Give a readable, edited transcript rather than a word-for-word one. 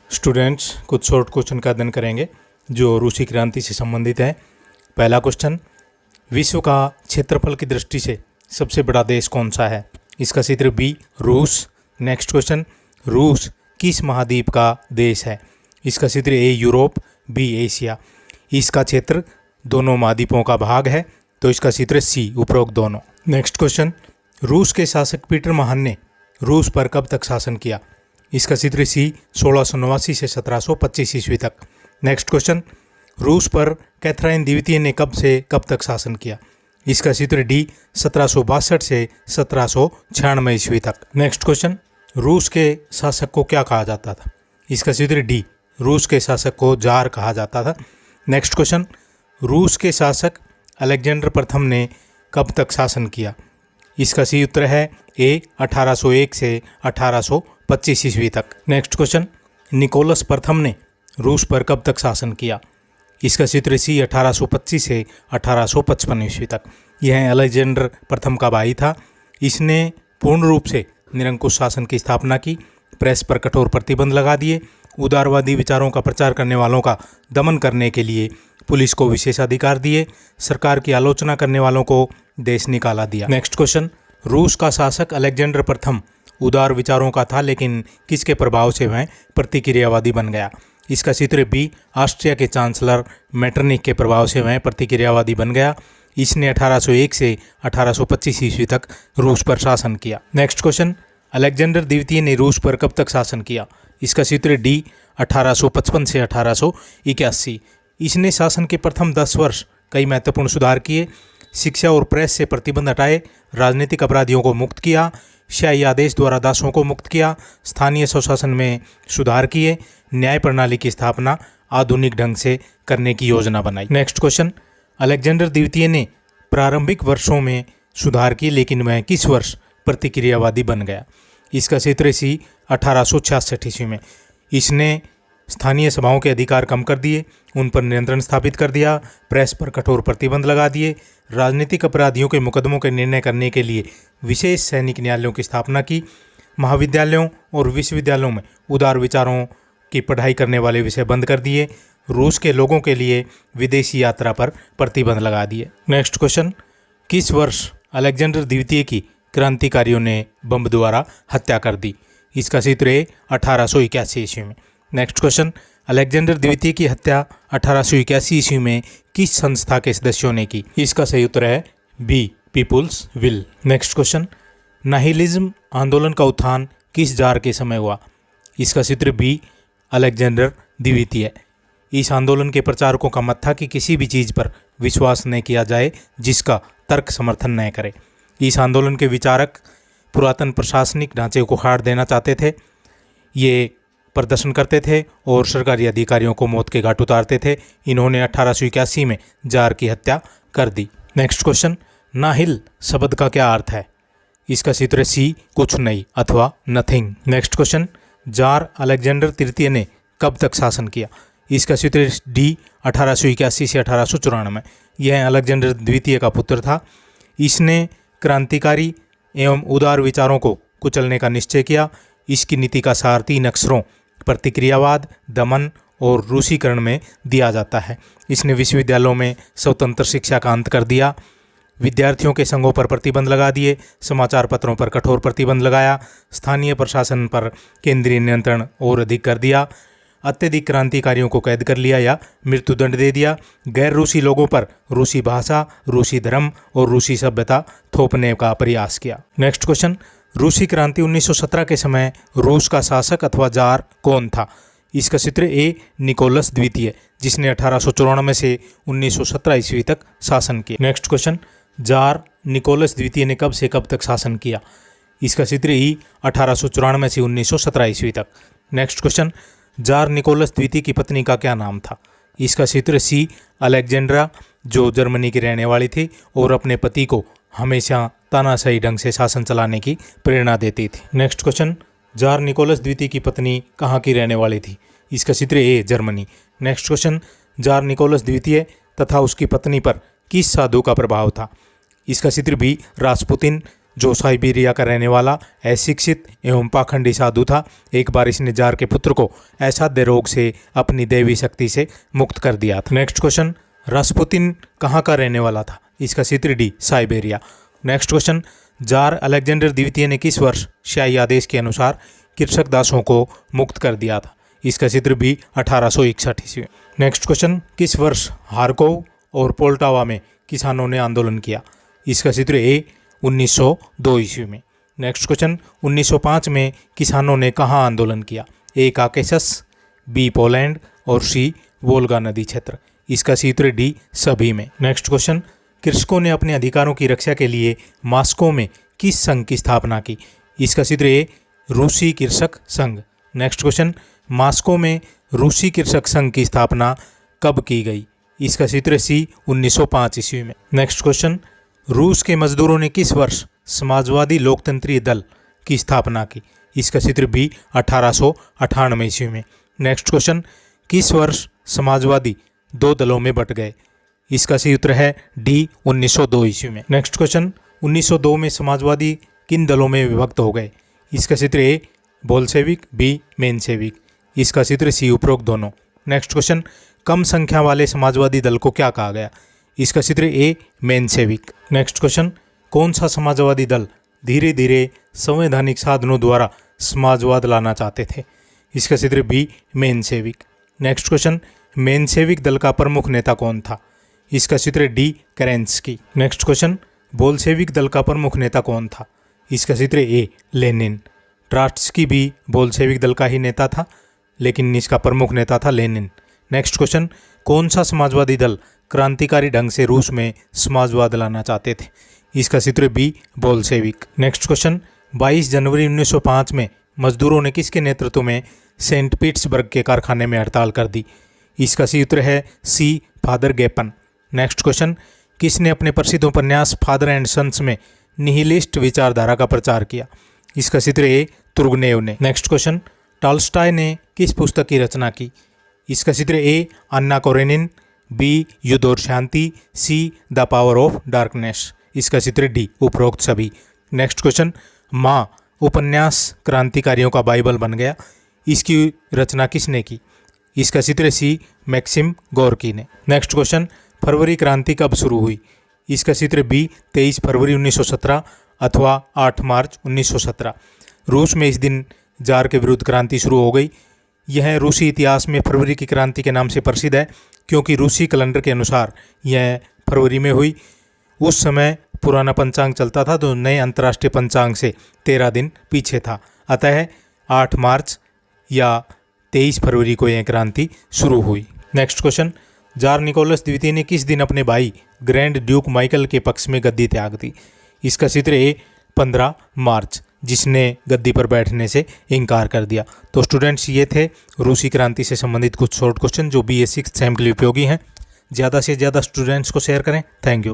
Students कुछ short question का अध्ययन करेंगे जो रूसी क्रांति से संबंधित है। पहला क्वेश्चन, विश्व का क्षेत्रफल की दृष्टि से सबसे बड़ा देश कौन सा है? इसका क्षेत्र बी रूस। नेक्स्ट क्वेश्चन, रूस किस महाद्वीप का देश है? इसका क्षेत्र ए यूरोप, बी एशिया। इसका क्षेत्र दोनों महाद्वीपों का भाग है तो इसका क्षेत्र सी उपरोक्त दोनों। नेक्स्ट क्वेश्चन, रूस के शासक पीटर महान ने रूस पर कब तक शासन किया? इसका क्षेत्र सी 1689 से 1725 ईस्वी तक। नेक्स्ट क्वेश्चन, रूस पर कैथरीन द्वितीय ने कब से कब तक शासन किया? इसका क्षेत्र डी 1762 से 1796 ईस्वी तक। नेक्स्ट क्वेश्चन, रूस के शासक को क्या कहा जाता था? इसका क्षेत्र डी रूस के शासक को जार कहा जाता था। नेक्स्ट क्वेश्चन, रूस के शासक अलेक्जेंडर प्रथम ने कब तक शासन किया? इसका सही उत्तर है ए 1801 से 1825 ईस्वी तक। नेक्स्ट क्वेश्चन, निकोलस प्रथम ने रूस पर कब तक शासन किया? इसका क्षेत्र सी 1825 से 1855 ईस्वी तक। यह अलेक्जेंडर प्रथम का भाई था। इसने पूर्ण रूप से निरंकुश शासन की स्थापना की, प्रेस पर कठोर प्रतिबंध लगा दिए, उदारवादी विचारों का प्रचार करने वालों का दमन करने के लिए पुलिस को विशेषाधिकार दिए, सरकार की आलोचना करने वालों को देश निकाला दिया। नेक्स्ट क्वेश्चन, रूस का शासक अलेक्जेंडर प्रथम उदार विचारों का था लेकिन किसके प्रभाव से वह प्रतिक्रियावादी बन गया? इसका क्षेत्र बी ऑस्ट्रिया के चांसलर मेटरनिक के प्रभाव से वह प्रतिक्रियावादी बन गया। इसने 1801 से 1825 ईस्वी तक रूस पर शासन किया। नेक्स्ट क्वेश्चन, अलेक्जेंडर द्वितीय ने रूस पर कब तक शासन किया? इसका क्षेत्र डी 1855 से 1881। इसने शासन के प्रथम 10 वर्ष कई महत्वपूर्ण सुधार किए, शिक्षा और प्रेस से प्रतिबंध हटाए, राजनीतिक अपराधियों को मुक्त किया, शाही आदेश द्वारा दासों को मुक्त किया, स्थानीय स्वशासन में सुधार किए, न्याय प्रणाली की स्थापना आधुनिक ढंग से करने की योजना बनाई। नेक्स्ट क्वेश्चन, अलेक्जेंडर द्वितीय ने प्रारंभिक वर्षों में सुधार किए लेकिन वह किस वर्ष प्रतिक्रियावादी बन गया? इसका क्षेत्र सी 1866 ईस्वी में। इसने स्थानीय सभाओं के अधिकार कम कर दिए, उन पर नियंत्रण स्थापित कर दिया, प्रेस पर कठोर प्रतिबंध लगा दिए, राजनीतिक अपराधियों के मुकदमों के निर्णय करने के लिए विशेष सैनिक न्यायालयों की स्थापना की, महाविद्यालयों और विश्वविद्यालयों में उदार विचारों की पढ़ाई करने वाले विषय बंद कर दिए, रूस के लोगों के लिए विदेशी यात्रा पर प्रतिबंध लगा दिए। नेक्स्ट क्वेश्चन, किस वर्ष अलेक्जेंडर द्वितीय की क्रांतिकारियों ने बम द्वारा हत्या कर दी? इसका क्षेत्र है 1881 ईस्वी में। नेक्स्ट क्वेश्चन, अलेक्जेंडर द्वितीय की हत्या 1881 ईस्वी में किस संस्था के सदस्यों ने की? इसका सही उत्तर है B People's Will. Next question, nihilism आंदोलन का उत्थान किस जार के समय हुआ? इसका क्षेत्र बी अलेक्जेंडर द्वितीय। इस आंदोलन के प्रचारकों का मत था कि किसी भी चीज़ पर विश्वास न किया जाए जिसका तर्क समर्थन न करे। इस आंदोलन के विचारक पुरातन प्रशासनिक ढांचे को उखाड़ देना चाहते थे। ये प्रदर्शन करते थे और सरकारी अधिकारियों को मौत के घाट उतारते थे। इन्होंने 1881 में जार की हत्या कर दी। नेक्स्ट क्वेश्चन, नाहिल शब्द का क्या अर्थ है? इसका क्षेत्र सी कुछ नहीं अथवा nothing. Next question, jar Alexander तृतीय ने कब तक शासन किया? इसका क्षेत्र डी 1881 से 1894। यह अलेक्जेंडर द्वितीय का पुत्र था। इसने क्रांतिकारी एवं उदार विचारों को कुचलने का निश्चय किया। इसकी नीति का सार 3 अक्षरों प्रतिक्रियावाद, दमन और रूसीकरण में दिया जाता है। इसने विश्वविद्यालयों में स्वतंत्र शिक्षा का अंत कर दिया, विद्यार्थियों के संघों पर प्रतिबंध लगा दिए, समाचार पत्रों पर कठोर प्रतिबंध लगाया, स्थानीय प्रशासन पर केंद्रीय नियंत्रण और अधिक कर दिया, अत्यधिक क्रांतिकारियों को कैद कर लिया या मृत्युदंड दे दिया, गैर रूसी लोगों पर रूसी भाषा, रूसी धर्म और रूसी सभ्यता थोपने का प्रयास किया। नेक्स्ट क्वेश्चन, रूसी क्रांति 1917 के समय रूस का शासक अथवा जार कौन था? इसका क्षेत्र ए निकोलस द्वितीय, जिसने 1894 से 1917 ईस्वी तक शासन किया। नेक्स्ट क्वेश्चन, जार निकोलस द्वितीय ने कब से कब तक शासन किया? इसका क्षेत्र ई 1894 से 1917 ईस्वी तक। नेक्स्ट क्वेश्चन, जार निकोलस द्वितीय की पत्नी का क्या नाम था? इसका क्षेत्र सी अलेक्जेंड्रा, जो जर्मनी की रहने वाली थी और अपने पति को हमेशा तानाशाही ढंग से शासन चलाने की प्रेरणा देती थी। नेक्स्ट क्वेश्चन, जार निकोलस द्वितीय की पत्नी कहाँ की रहने वाली थी? इसका क्षेत्र A Germany. Next question, czar Nicholas द्वितीय तथा उसकी पत्नी पर किस साधु का प्रभाव था? इसका क्षेत्र बी रासपुतिन, जो साइबेरिया का रहने वाला अशिक्षित एवं पाखंडी साधु था। एक बार इसने जार के पुत्र को असाध्य रोग से अपनी दैवी शक्ति से मुक्त कर दिया था। नेक्स्ट क्वेश्चन, रास्पुतिन कहाँ का रहने वाला था? इसका क्षेत्र D, Siberia. Next question, jar Alexander द्वितीय ने किस वर्ष शाही आदेश के अनुसार कृषक दासों को मुक्त कर दिया था? इसका क्षेत्र बी, 1861 ईस्वी। नेक्स्ट क्वेश्चन, किस वर्ष हार्कोव और पोल्टावा में किसानों ने आंदोलन किया? इसका क्षेत्र ए, 1902 ईस्वी में। नेक्स्ट क्वेश्चन, 1905 में किसानों ने कहाँ आंदोलन किया? ए, काकेशस, बी, पोलैंड और सी, वोल्गा नदी क्षेत्र। इसका क्षेत्र डी, सभी में। नेक्स्ट क्वेश्चन, कृषकों ने अपने अधिकारों की रक्षा के लिए मॉस्को में किस संघ की स्थापना की? इसका क्षेत्र ए, रूसी कृषक संघ। नेक्स्ट क्वेश्चन, मॉस्को में रूसी कृषक संघ की स्थापना कब की गई? इसका क्षेत्र सी, 1905 ईस्वी में। नेक्स्ट क्वेश्चन, रूस के मजदूरों ने किस वर्ष समाजवादी लोकतंत्रीय दल की स्थापना की? इसका क्षेत्र बी, 1898 ईस्वी में। नेक्स्ट क्वेश्चन, किस वर्ष समाजवादी दो दलों में बट गए? इसका सही उत्तर है डी, 1902 ईस्वी में। नेक्स्ट क्वेश्चन, 1902 में समाजवादी किन दलों में विभक्त हो गए? इसका क्षेत्र ए, बोल्शेविक, बी, मेंशेविक। इसका क्षेत्र सी, उपरोक्त दोनों। नेक्स्ट क्वेश्चन, कम संख्या वाले समाजवादी दल को क्या कहा गया? इसका क्षेत्र ए, मेंशेविक। नेक्स्ट क्वेश्चन, कौन सा समाजवादी दल धीरे धीरे संवैधानिक साधनों द्वारा समाजवाद लाना चाहते थे? इसका क्षेत्र B, Menshevik. Next question, Menshevik दल का प्रमुख नेता कौन था? इसका क्षेत्र D, Kerensky. Next question, Bolshevik दल का प्रमुख नेता कौन था? इसका क्षेत्र ए, लेनिन। ट्राट्स्की भी बोल्शेविक दल का ही नेता था, लेकिन इसका प्रमुख नेता था लेनिन। नेक्स्ट क्वेश्चन, कौन सा समाजवादी दल क्रांतिकारी ढंग से रूस में समाजवाद लाना चाहते थे? इसका क्षेत्र बी, बोल्शेविक। नेक्स्ट क्वेश्चन, 22 जनवरी 1905 में मजदूरों ने किसके नेतृत्व में सेंट पीटर्सबर्ग के कारखाने में हड़ताल कर दी? इसका सही उत्तर है सी, फादर गेपन। नेक्स्ट क्वेश्चन, किसने अपने प्रसिद्ध उपन्यास फादर एंड सन्स में निहिलिस्ट विचारधारा का प्रचार किया? इसका क्षेत्र ए, तुर्गनेव ने। नेक्स्ट क्वेश्चन, टॉल्स्टॉय ने किस पुस्तक की रचना की? इसका क्षेत्र ए, अन्ना कारेनिना, बी, युद्ध और शांति, सी, द पावर ऑफ डार्कनेस। इसका क्षेत्र डी, उपरोक्त सभी। नेक्स्ट क्वेश्चन, माँ उपन्यास क्रांतिकारियों का बाइबल बन गया, इसकी रचना किसने की? इसका क्षेत्र सी, मैक्सिम गोर्की ने। नेक्स्ट क्वेश्चन, फरवरी क्रांति कब शुरू हुई? इसका क्षेत्र बी, 23 फरवरी 1917 अथवा 8 मार्च 1917। रूस में इस दिन जार के विरुद्ध क्रांति शुरू हो गई। यह रूसी इतिहास में फरवरी की क्रांति के नाम से प्रसिद्ध है, क्योंकि रूसी कैलेंडर के अनुसार यह फरवरी में हुई। उस समय पुराना पंचांग चलता था, तो नए अंतर्राष्ट्रीय पंचांग से 13 दिन पीछे था। अतः 8 मार्च या 23 फरवरी को यह क्रांति शुरू हुई। नेक्स्ट क्वेश्चन, जार निकोलस द्वितीय ने किस दिन अपने भाई ग्रैंड ड्यूक माइकल के पक्ष में गद्दी त्याग दी? इसका क्षेत्र ए, 15 मार्च, जिसने गद्दी पर बैठने से इनकार कर दिया। तो स्टूडेंट्स, ये थे रूसी क्रांति से संबंधित कुछ शॉर्ट क्वेश्चन जो BA 6th सेम के लिए उपयोगी हैं। ज़्यादा से ज़्यादा स्टूडेंट्स को शेयर करें। Thank you.